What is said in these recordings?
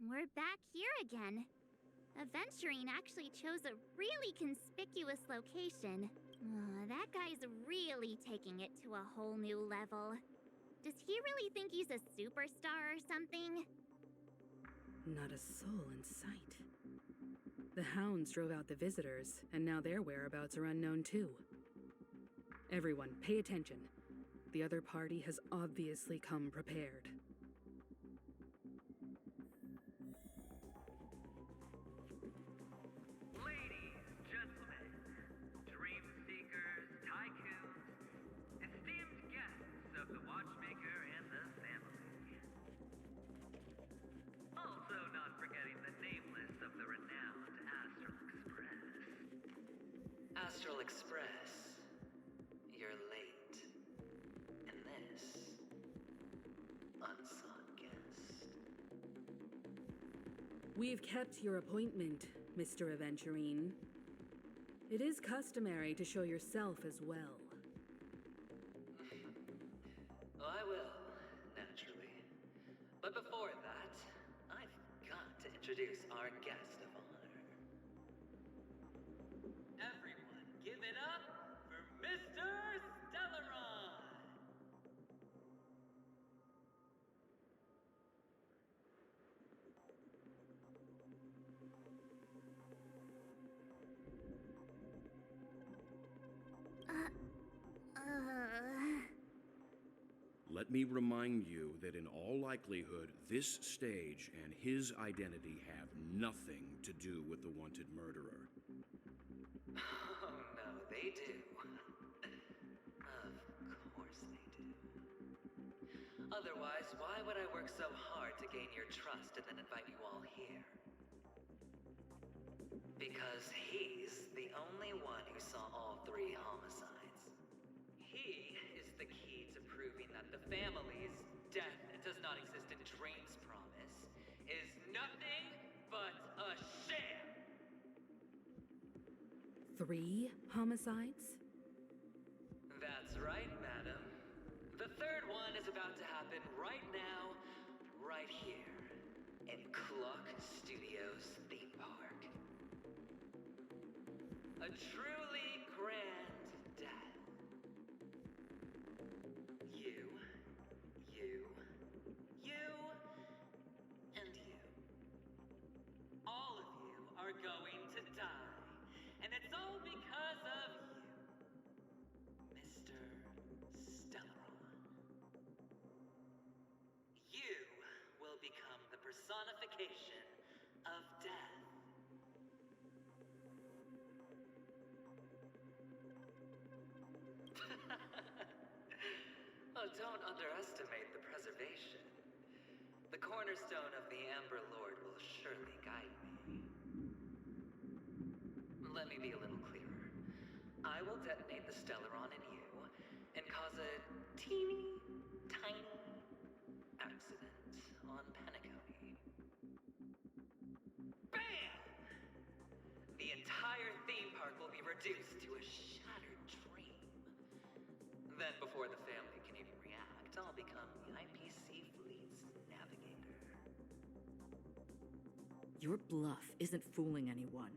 We're back here again. Aventurine actually chose a really conspicuous location. That guy's really taking it to a whole new level. Does he really think he's a superstar or something? Not a soul in sight. The hounds drove out the visitors, and now their whereabouts are unknown too. Everyone, pay attention. The other party has obviously come prepared. Ladies, gentlemen, dream seekers, tycoons, esteemed guests of the watchmaker and the family. Also not forgetting the nameless of the renowned Astral Express. Astral Express, you're late. And this, unsought guest. We've kept your appointment, Mr. Aventurine. It is customary to show yourself as well. Oh, I will, naturally. But before that, I've got to introduce our guest of honor. Everyone, give it up for Mr. Stellaron! Let me remind you that in all likelihood, this stage and his identity have nothing to do with the wanted murderer. Oh, no, they do. Of course they do. Otherwise, why would I work so hard to gain your trust and then invite you all here? Because he's the only one who saw all 3 homicides. He is the key to proving that the family's death does not exist in Drain's promise is nothing but a sham! 3 homicides? That's right, madam. The 3rd one is about to happen right now, right here, in Clock Studios theme park. A truly grand death. You, and you. All of you are going to die. And it's all because of you, Mr. Stellaron. You will become the personification of death. Oh, don't underestimate the preservation. The cornerstone of the Amber Lord will surely guide me. Let me be a little clearer. I will detonate the Stellaron in you and cause a teeny, tiny accident on Penacony. BAM! The entire theme park will be reduced to a shattered dream. Then, before the family can even react, I'll become the IPC fleet's navigator. Your bluff isn't fooling anyone.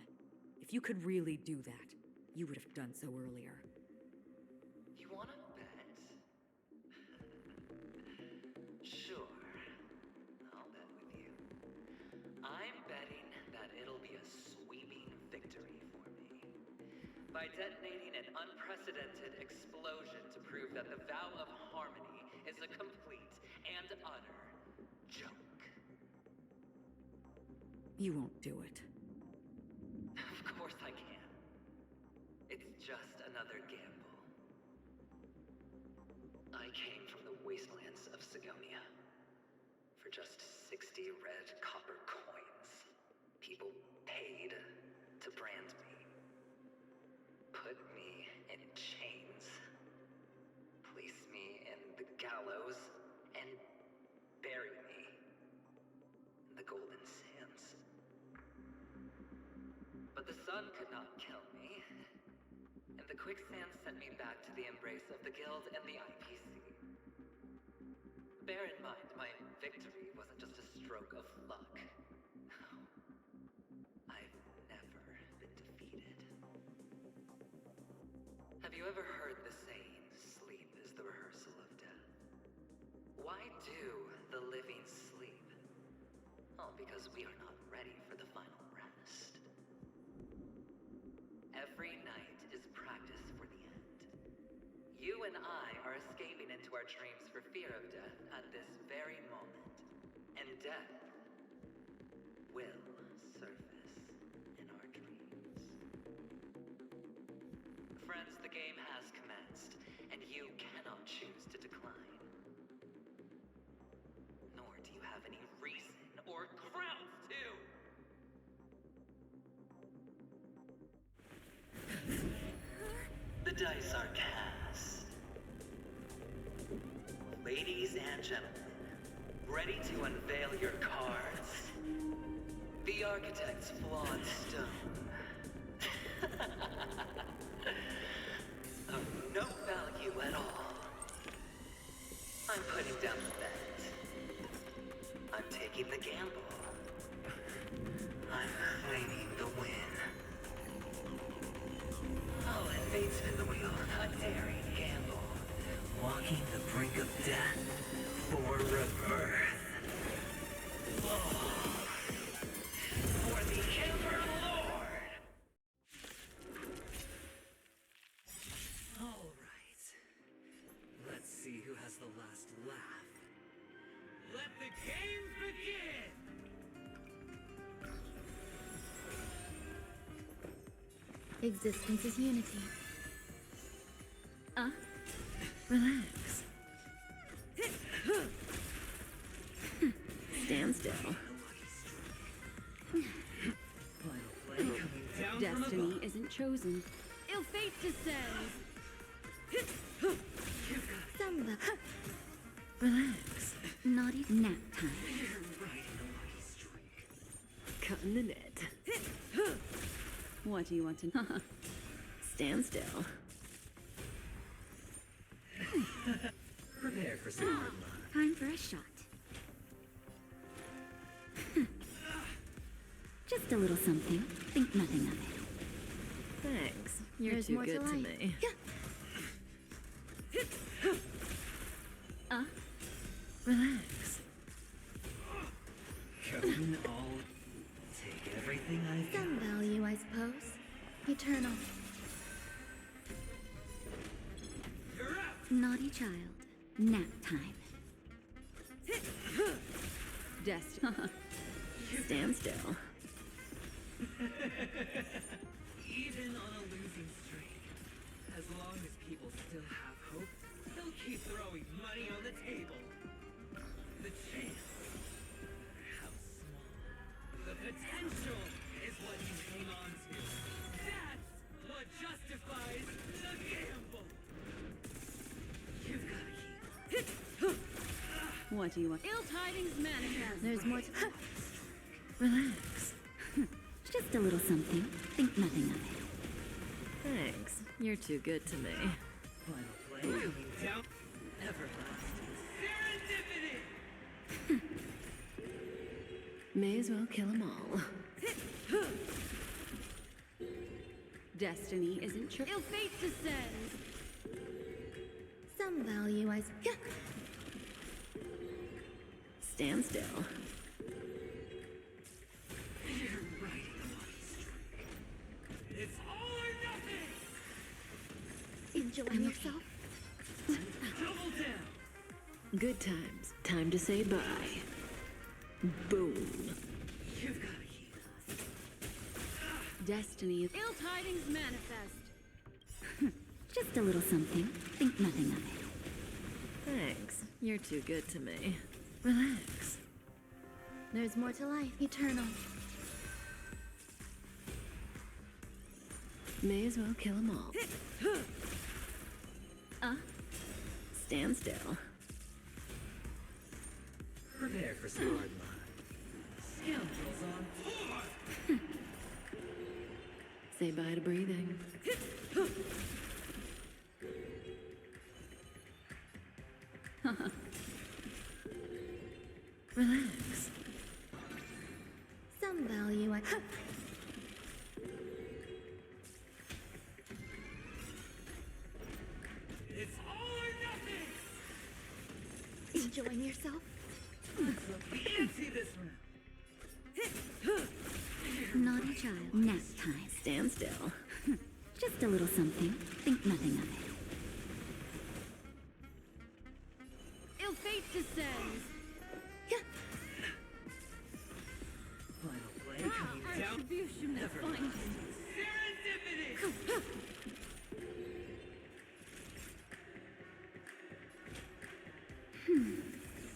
If you could really do that, you would have done so earlier. You wanna bet? Sure. I'll bet with you. I'm betting that it'll be a sweeping victory for me. By detonating an unprecedented explosion to prove that the vow of harmony is a complete and utter joke. You won't do it. Of course I can. It's just another gamble. I came from the wastelands of Sigonia. For just 60 red copper coins, people paid to brand me. Put me in chains. Place me in the gallows and bury me in the golden sands. But the sun could not kill me, and the quicksand sent me back to the embrace of the Guild and the IPC. Bear in mind, my victory wasn't just a stroke of luck. you ever heard the saying, sleep is the rehearsal of death? Why do the living sleep? Oh, because we are not ready for the final rest. Every night is practice for the end. You and I are escaping into our dreams for fear of death at this very moment. And death will surface in our dreams. Friends, the game has commenced, and you cannot choose to decline. Nor do you have any reason or grounds to! The dice are cast. Ladies and gentlemen, ready to unveil your cards? The architect's flawed stone. Of no value at all. I'm putting down the bet. I'm taking the gamble. I'm claiming the win. Oh, and fate spin the wheel. A daring gamble. Walking the brink of death for rebirth. Oh, for the Emperor Lord! All right. Let's see who has the last laugh. Let the games begin! Existence is unity. Relax. Stand still. Destiny isn't chosen. Ill fate descends. Samba. Relax. Naughty nap time. Cutting the net. What do you want to know? Stand still. Prepare for some hard luck. Time for a shot. Just a little something. Think nothing of it. Thanks. You're There's too more to good to life. me. Relax. Couldn't all take everything I've got. Some value, I suppose. Eternal. Naughty child. Nap time. Destiny. Stand still. Even on a losing streak, as long as people still have hope, they'll keep throwing money on the table. The chance, how small. The potential is what you hang on to. That's what justifies the gamble. You've got to keep. What do you want? Ill tidings manifest. There's more to... Relax. Just a little something. Think nothing of it. Thanks. You're too good to me. Final play coming down. Everlasting serendipity! May as well kill them all. Destiny isn't chosen. Ill fate descends. Some value, I... Stand still. You're riding a lucky streak. It's all or nothing! Enjoying yourself? Double down! Good times. Time to say bye. Boom. You've got to keep. Destiny is... Ill tidings manifest. Just a little something. Think nothing of it. Thanks. You're too good to me. Relax. There's more to life. Eternal. May as well kill them all. Stand still. Prepare for some hard luck. Scoundrels on tour! Say bye to breathing. Relax. Some value, I... enjoying yourself? Fancy this round. Naughty child. Next time. Stand still. Just a little something. Think nothing of it. Ill fate descends. Final play coming down. Retribution will Never find you. Serendipity!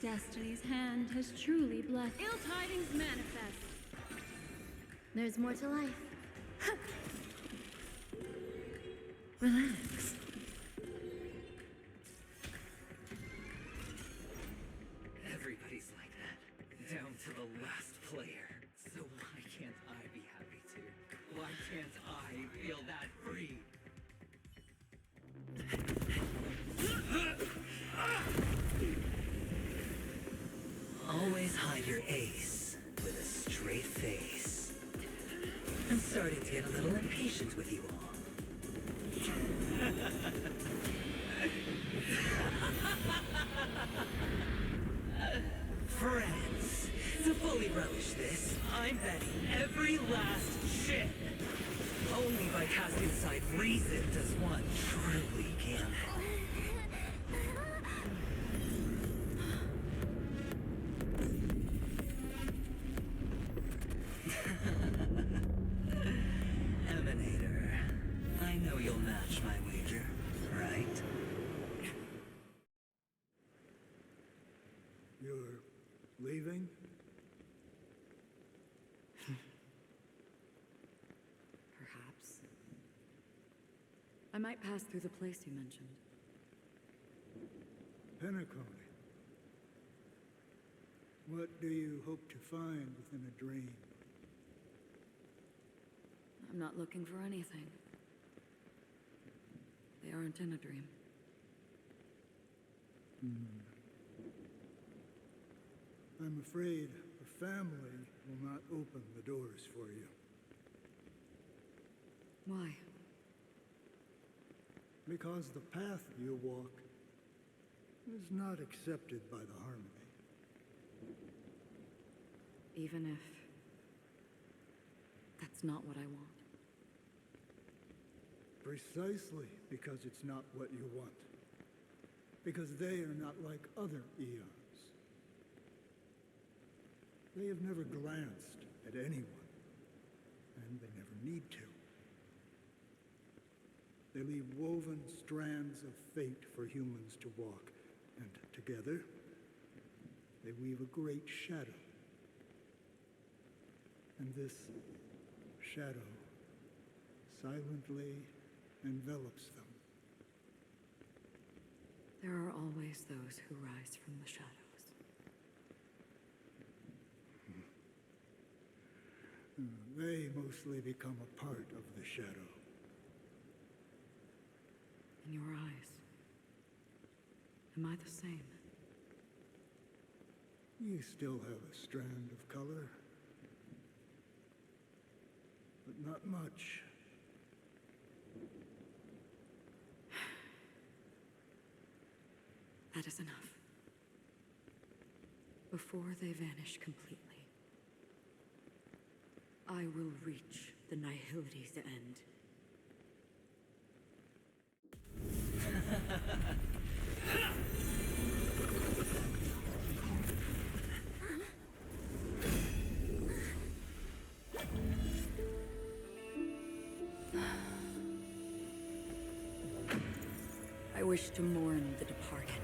Destiny's hand has truly blessed. Ill tidings manifest. There's more to life. Relax. Everybody's like that, down to the last player. So why can't I be happy too? Why can't I feel that free? Always hide your ace with a straight face. I'm starting to get a little impatient with you all. Friends, to fully relish this, I'm betting every last chip. Only by casting aside reason does one truly gamble. Emanator, I know you'll match my wager, right? You're leaving? Perhaps. I might pass through the place you mentioned. Penacony. What do you hope to find within a dream? I'm not looking for anything. They aren't in a dream. I'm afraid the family will not open the doors for you. Why? Because the path you walk is not accepted by the Harmony. Even if that's not what I want. Precisely because it's not what you want. Because they are not like other eons. They have never glanced at anyone, and they never need to. They leave woven strands of fate for humans to walk, and together, they weave a great shadow. And this shadow silently envelops them. There are always those who rise from the shadows. They mostly become a part of the shadow. In your eyes, am I the same? You still have a strand of color, but not much. That is enough. Before they vanish completely, I will reach the nihility's end. I wish to mourn the departed,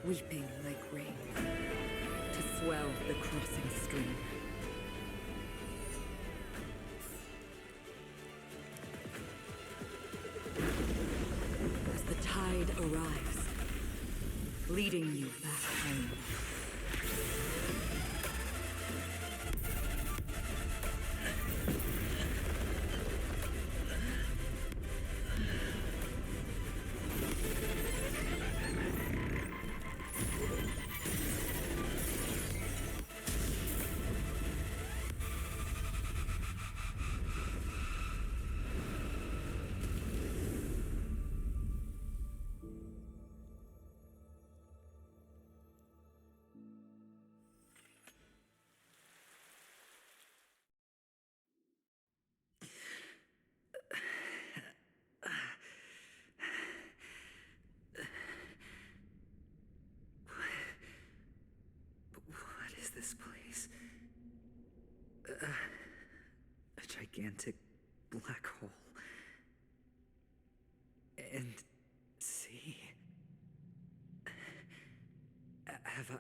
weeping like rain, to swell the crossing stream. As the tide arrives, leading you back home. gigantic black hole. And see... Have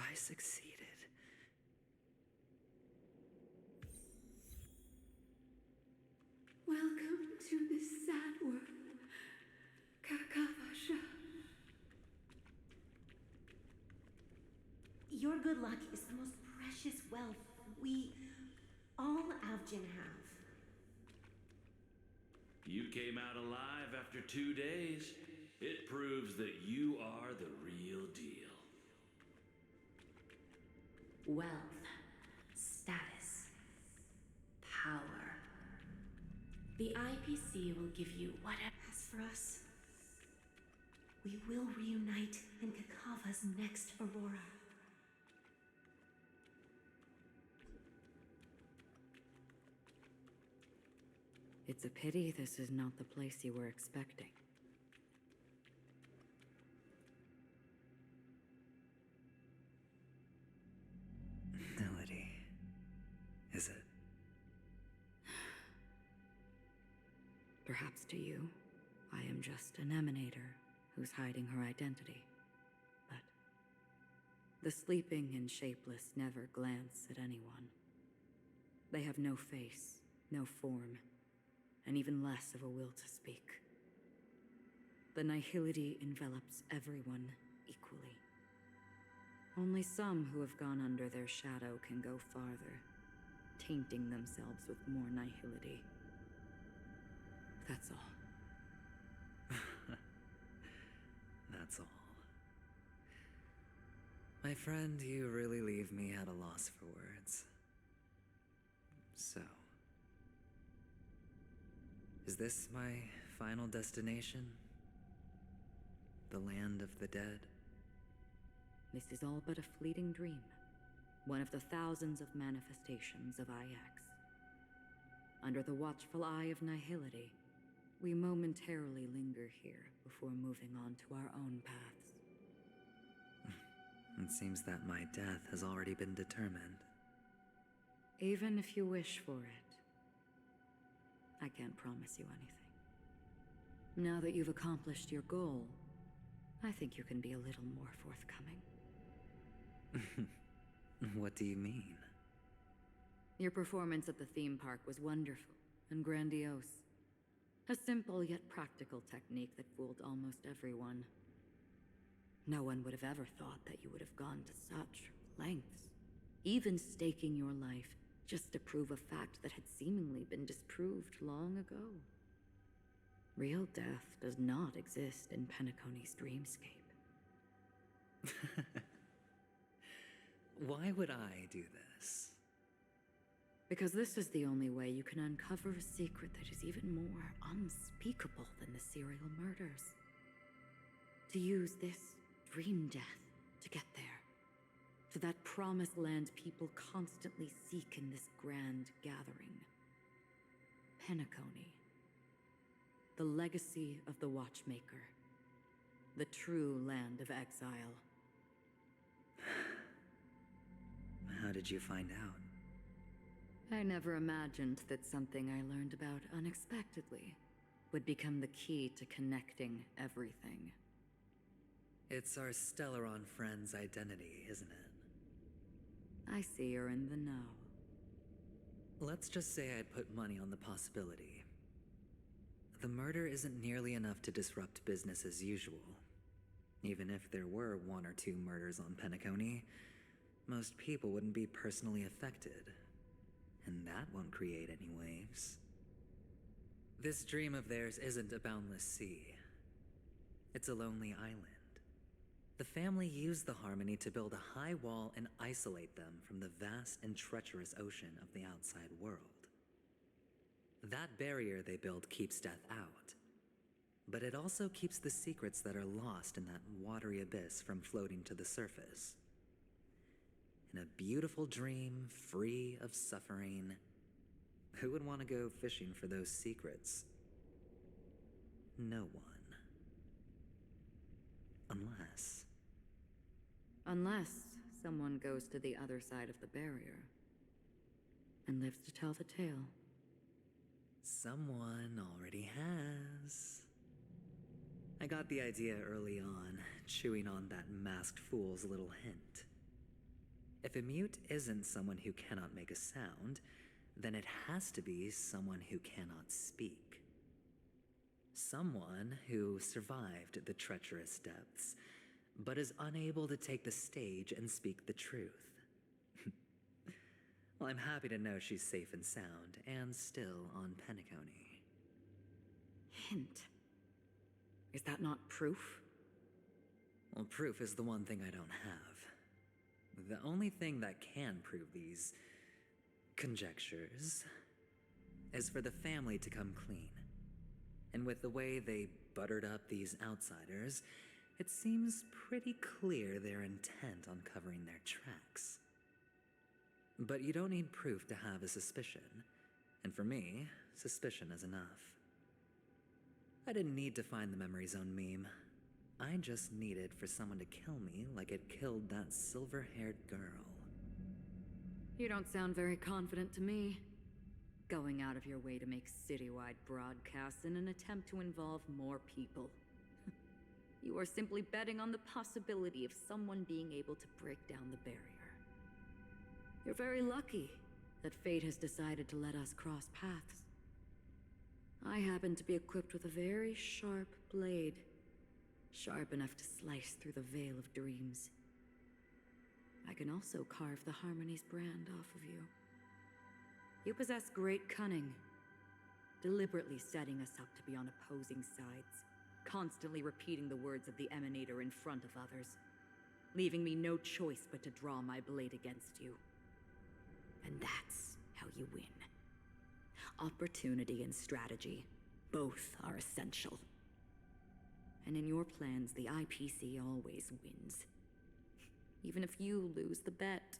I succeeded? Welcome to this sad world, Kakavasha. Your good luck is the most precious wealth we, all Avgin have. You came out alive after 2 days. It proves that you are the real deal. Wealth, status, power. The IPC will give you whatever. As for us, we will reunite in Kakava's next Aurora. It's a pity this is not the place you were expecting. Melody, is it? Perhaps to you, I am just an emanator who's hiding her identity. But the sleeping and shapeless never glance at anyone. They have no face, no form, and even less of a will to speak. The nihility envelops everyone equally. Only some who have gone under their shadow can go farther, tainting themselves with more nihility. That's all. That's all. My friend, you really leave me at a loss for words. So... is this my final destination? The land of the dead? This is all but a fleeting dream. One of the thousands of manifestations of IX. Under the watchful eye of nihility, we momentarily linger here before moving on to our own paths. It seems that my death has already been determined. Even if you wish for it, I can't promise you anything. Now that you've accomplished your goal, I think you can be a little more forthcoming. What do you mean? Your performance at the theme park was wonderful and grandiose. A simple yet practical technique that fooled almost everyone. No one would have ever thought that you would have gone to such lengths, even staking your life just to prove a fact that had seemingly been disproved long ago. Real death does not exist in Penacony's dreamscape. Why would I do this? Because this is the only way you can uncover a secret that is even more unspeakable than the serial murders. To use this dream death to get there. To that promised land people constantly seek in this grand gathering. Penacony. The legacy of the Watchmaker. The true land of exile. How did you find out? I never imagined that something I learned about unexpectedly would become the key to connecting everything. It's our Stellaron friend's identity, isn't it? I see you're in the know. Let's just say I'd put money on the possibility. The murder isn't nearly enough to disrupt business as usual. Even if there were 1 or 2 murders on Penacony, most people wouldn't be personally affected. And that won't create any waves. This dream of theirs isn't a boundless sea. It's a lonely island. The family used the Harmony to build a high wall and isolate them from the vast and treacherous ocean of the outside world. That barrier they built keeps death out. But it also keeps the secrets that are lost in that watery abyss from floating to the surface. In a beautiful dream, free of suffering, who would want to go fishing for those secrets? No one. Unless someone goes to the other side of the barrier. and lives to tell the tale. Someone already has. I got the idea early on, chewing on that masked fool's little hint. If a mute isn't someone who cannot make a sound, then it has to be someone who cannot speak. Someone who survived the treacherous depths, but is unable to take the stage and speak the truth. Well, I'm happy to know she's safe and sound, and still on Penacony. Hint. Is that not proof? Well, proof is the one thing I don't have. The only thing that can prove these conjectures is for the family to come clean. And with the way they buttered up these outsiders, it seems pretty clear their intent on covering their tracks. But you don't need proof to have a suspicion. And for me, suspicion is enough. I didn't need to find the memory zone meme. I just needed for someone to kill me like it killed that silver-haired girl. You don't sound very confident to me. Going out of your way to make citywide broadcasts in an attempt to involve more people. You are simply betting on the possibility of someone being able to break down the barrier. You're very lucky that fate has decided to let us cross paths. I happen to be equipped with a very sharp blade, sharp enough to slice through the veil of dreams. I can also carve the Harmony's brand off of you. You possess great cunning, deliberately setting us up to be on opposing sides, constantly repeating the words of the Emanator in front of others, leaving me no choice but to draw my blade against you. And that's how you win. Opportunity and strategy, both are essential. And in your plans, the IPC always wins. Even if you lose the bet.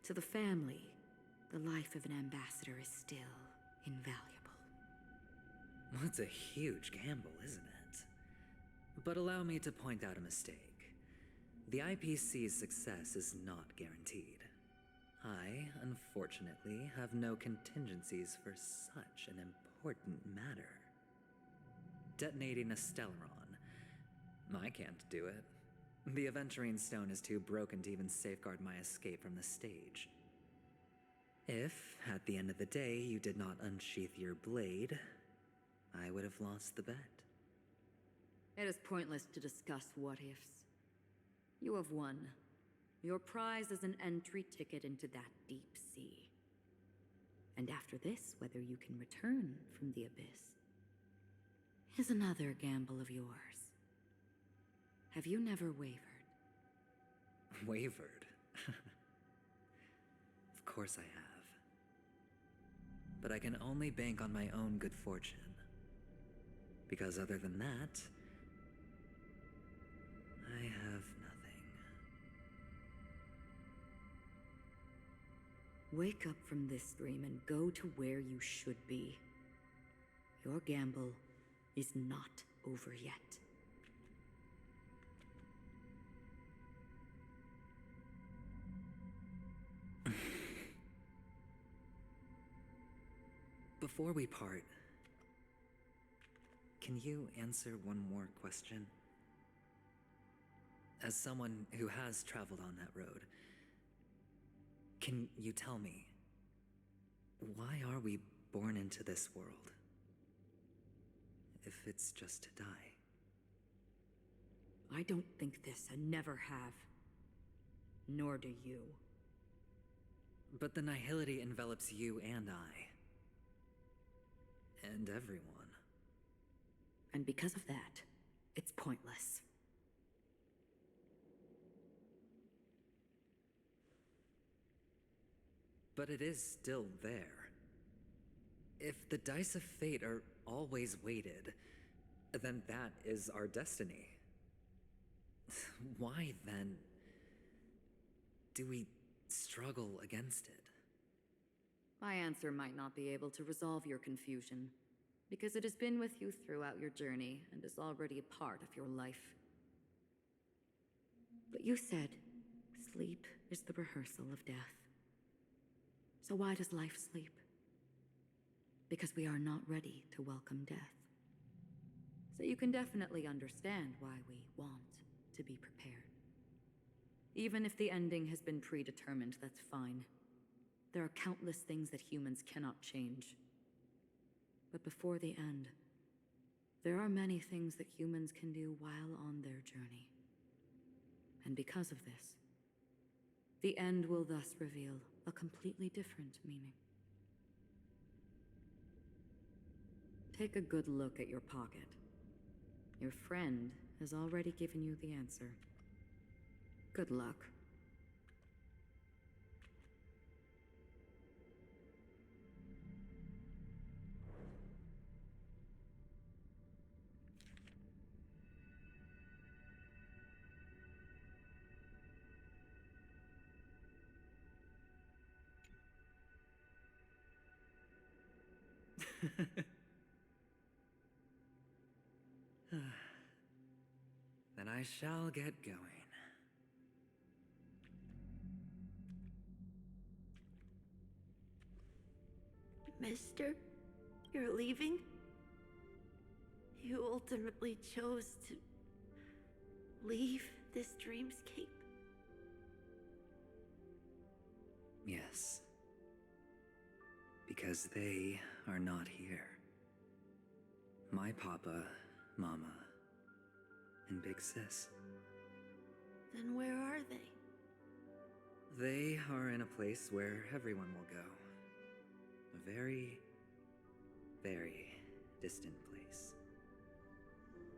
To the family, the life of an ambassador is still invaluable. That's a huge gamble, isn't it? But allow me to point out a mistake. The IPC's success is not guaranteed. I, unfortunately, have no contingencies for such an important matter. Detonating a Stellaron. I can't do it. The Aventurine Stone is too broken to even safeguard my escape from the stage. If, at the end of the day, you did not unsheath your blade, I would have lost the bet. It is pointless to discuss what-ifs. You have won. Your prize is an entry ticket into that deep sea. And after this, whether you can return from the abyss is another gamble of yours. Have you never wavered? Wavered? Of course I have. But I can only bank on my own good fortune. Because other than that, I have nothing. Wake up from this dream and go to where you should be. Your gamble is not over yet. Before we part, can you answer one more question? As someone who has traveled on that road, can you tell me, why are we born into this world? If it's just to die. I don't think this and never have. Nor do you. But the nihility envelops you and I. And everyone. And because of that, it's pointless. But it is still there. If the dice of fate are always weighted, then that is our destiny. Why, then, do we struggle against it? My answer might not be able to resolve your confusion, because it has been with you throughout your journey and is already a part of your life. But you said sleep is the rehearsal of death. So why does life sleep? Because we are not ready to welcome death. So you can definitely understand why we want to be prepared. Even if the ending has been predetermined, that's fine. There are countless things that humans cannot change. But before the end, there are many things that humans can do while on their journey. And because of this, the end will thus reveal a completely different meaning. Take a good look at your pocket. Your friend has already given you the answer. Good luck. Then I shall get going. Mister, you're leaving? You ultimately chose to leave this dreamscape? Yes. Because they are not here. My papa, mama, and big sis. Then where are they? They are in a place where everyone will go. A very, very distant place.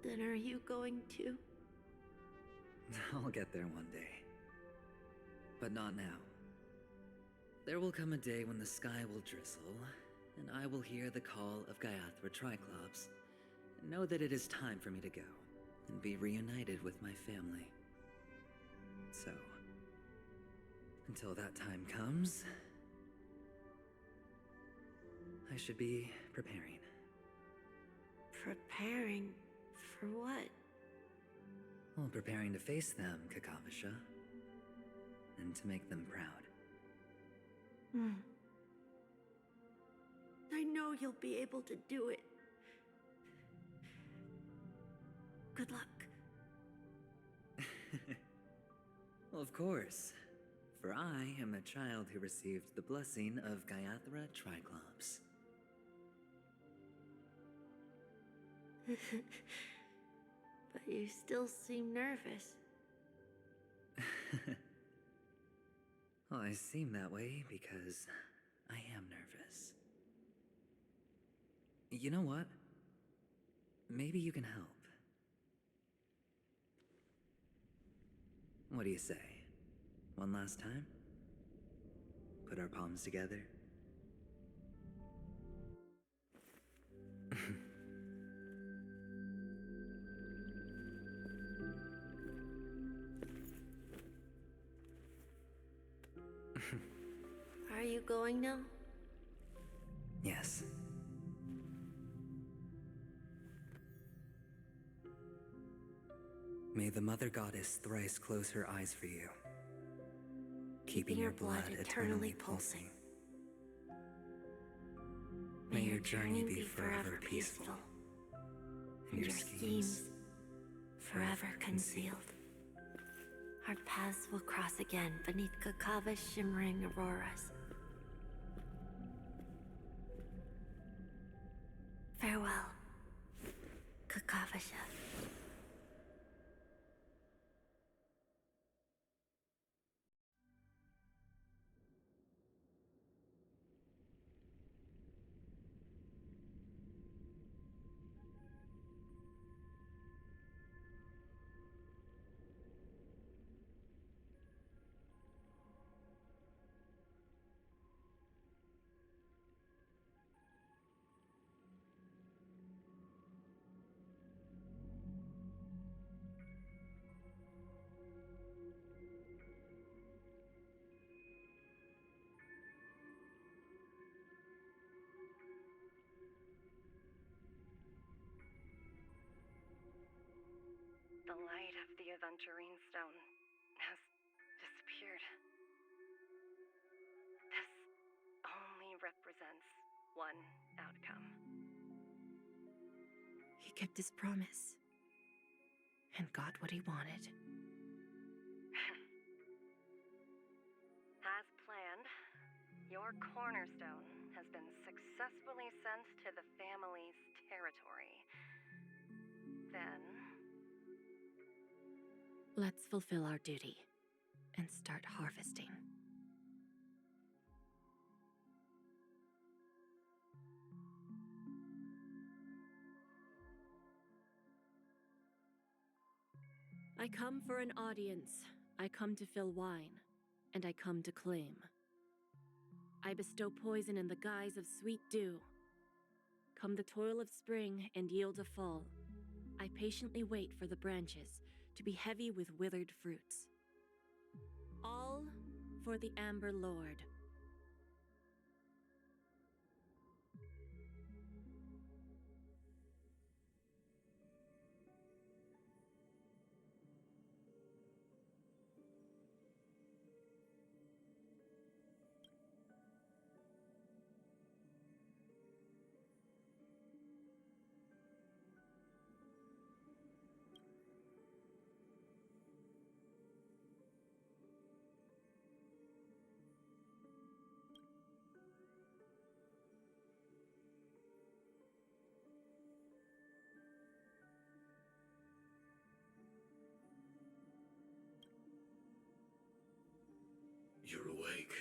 Then are you going to? I'll get there one day. But not now. There will come a day when the sky will drizzle, and I will hear the call of Gaiathra Triclops, and know that it is time for me to go, and be reunited with my family. So, until that time comes, I should be preparing. Preparing for what? Well, preparing to face them, Kakavasha, and to make them proud. I know you'll be able to do it. Good luck. Well, of course. For I am a child who received the blessing of Gaiathra Triclops. But you still seem nervous. Well, I seem that way because I am nervous. You know what? Maybe you can help. What do you say? One last time? Put our palms together? Are you going now? Yes. May the Mother Goddess thrice close her eyes for you, keeping your blood eternally pulsing. May your journey be forever peaceful, and your schemes forever concealed. Our paths will cross again beneath Kakava's shimmering auroras. Farewell, Kakavasha. The light of the Aventurine stone has disappeared. This represents one outcome. He kept his promise and got what he wanted. As planned, your cornerstone has been successfully sent to the family's territory. Then... let's fulfill our duty and start harvesting. I come for an audience. I come to fill wine, and I come to claim. I bestow poison in the guise of sweet dew. Come the toil of spring and yield a fall. I patiently wait for the branches to be heavy with withered fruits. All for the Amber Lord. You're awake.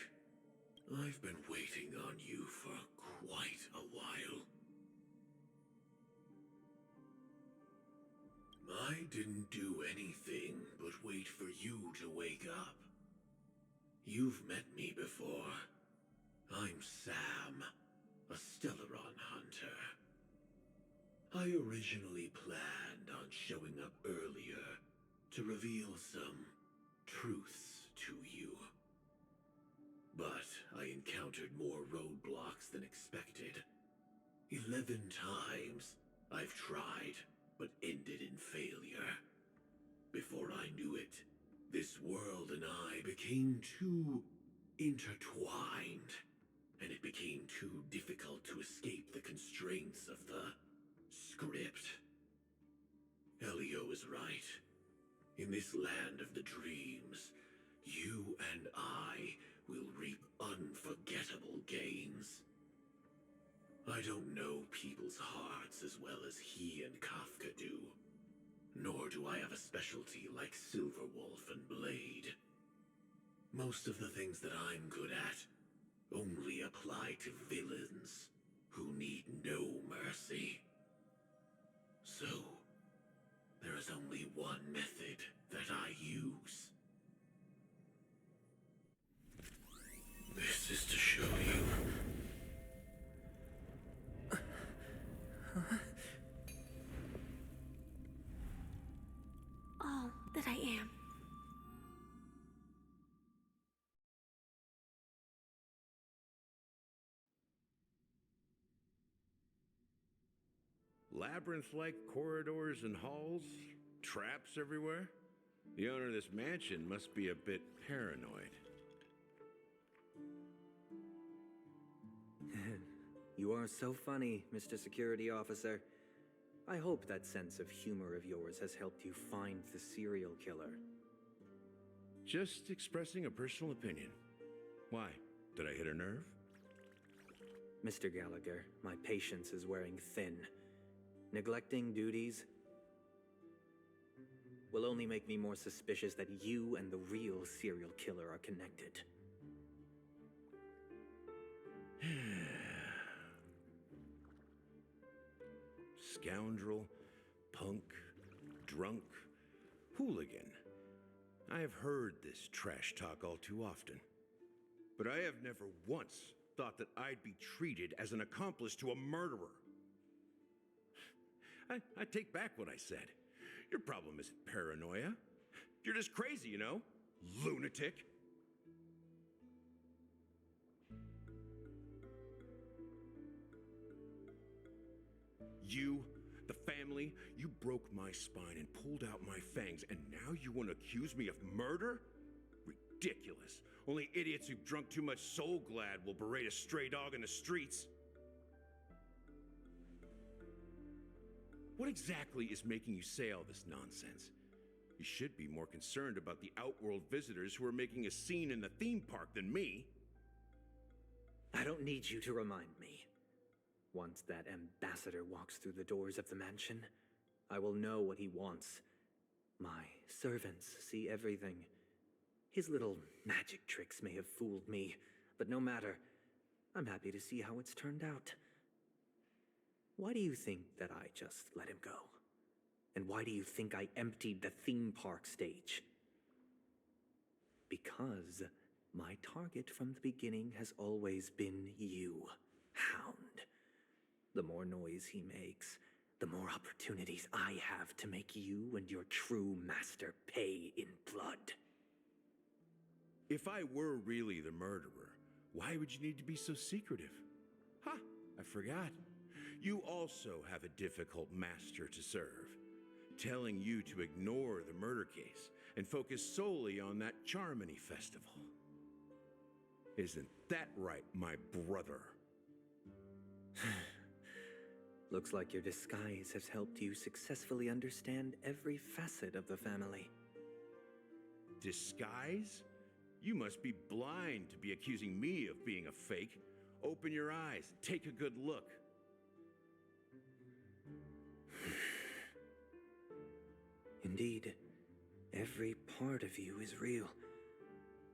I've been waiting on you for quite a while. I didn't do anything but wait for you to wake up. You've met me before. I'm Sam, a Stellaron hunter. I originally planned on showing up earlier to reveal some truths to you. But I encountered more roadblocks than expected. 11 times I've tried, but ended in failure. Before I knew it, this world and I became too intertwined, and it became too difficult to escape the constraints of the script. Elio is right. In this land of the dreams, you and I will reap unforgettable gains. I don't know people's hearts as well as he and Kafka do. Nor do I have a specialty like Silverwolf and Blade. Most of the things that I'm good at only apply to villains who need no mercy. So, there is only one method that I use. This is to show you. All that I am. Labyrinth-like corridors and halls? Traps everywhere? The owner of this mansion must be a bit paranoid. You are so funny, Mr. Security Officer. I hope that sense of humor of yours has helped you find the serial killer. Just expressing a personal opinion. Why? Did I hit a nerve? Mr. Gallagher, my patience is wearing thin. Neglecting duties will only make me more suspicious that you and the real serial killer are connected. Scoundrel, punk, drunk, hooligan. I have heard this trash talk all too often. But I have never once thought that I'd be treated as an accomplice to a murderer. I take back what I said. Your problem isn't paranoia. You're just crazy, you know? Lunatic. You, the family, you broke my spine and pulled out my fangs, and now you want to accuse me of murder? ridiculous. Only idiots who've drunk too much Soul Glad will berate a stray dog in the streets. What exactly is making you say all this nonsense? You should be more concerned about the Outworld visitors who are making a scene in the theme park than me. I don't need you to remind me. Once that ambassador walks through the doors of the mansion, I will know what he wants. My servants see everything. His little magic tricks may have fooled me, but no matter. I'm happy to see how it's turned out. Why do you think that I just let him go? And why do you think I emptied the theme park stage? Because my target from the beginning has always been you, Hound. The more noise he makes, the more opportunities I have to make you and your true master pay in blood. If I were really the murderer, why would you need to be so secretive? Ha! I forgot. You also have a difficult master to serve, telling you to ignore the murder case and focus solely on that Charmony festival. Isn't that right, my brother? Looks like your disguise has helped you successfully understand every facet of the family. Disguise? You must be blind to be accusing me of being a fake. Open your eyes and take a good look. Indeed, every part of you is real.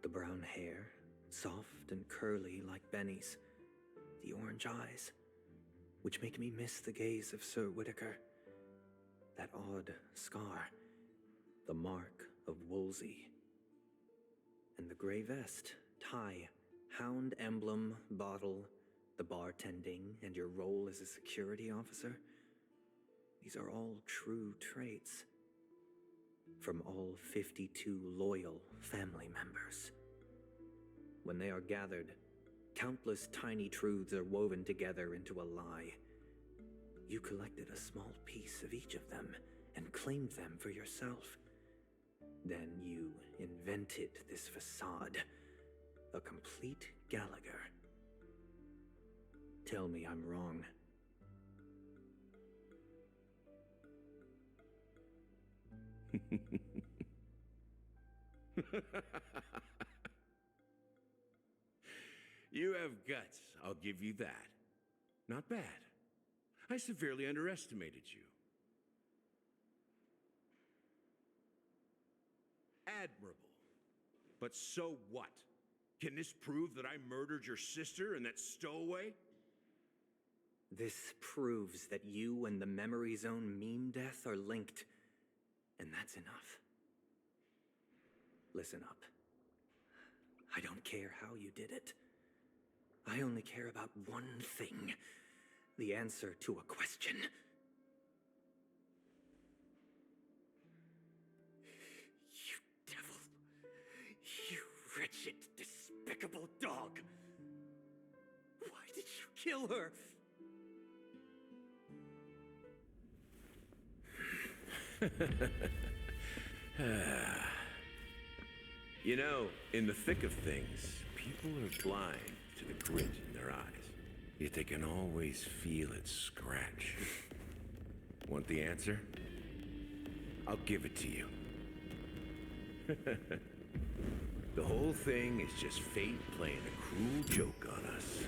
The brown hair, soft and curly like Benny's. The orange eyes, which make me miss the gaze of Sir Whitaker. That odd scar, the mark of Wolsey. And the gray vest, tie, hound emblem, bottle, the bartending, and your role as a security officer. These are all true traits. From all 52 loyal family members. When they are gathered, countless tiny truths are woven together into a lie. You collected a small piece of each of them and claimed them for yourself. Then you invented this facade, a complete Gallagher. Tell me I'm wrong. You have guts, I'll give you that. Not bad. I severely underestimated you. Admirable. But so what? Can this prove that I murdered your sister and that stowaway? This proves that you and the Memory Zone meme death are linked. And that's enough. Listen up. I don't care how you did it. I only care about one thing. The answer to a question. You devil. You wretched, despicable dog. Why did you kill her? You know, in the thick of things, people are blind to the grit in their eyes. Yet they can always feel it scratch. Want the answer? I'll give it to you. The whole thing is just fate playing a cruel joke on us.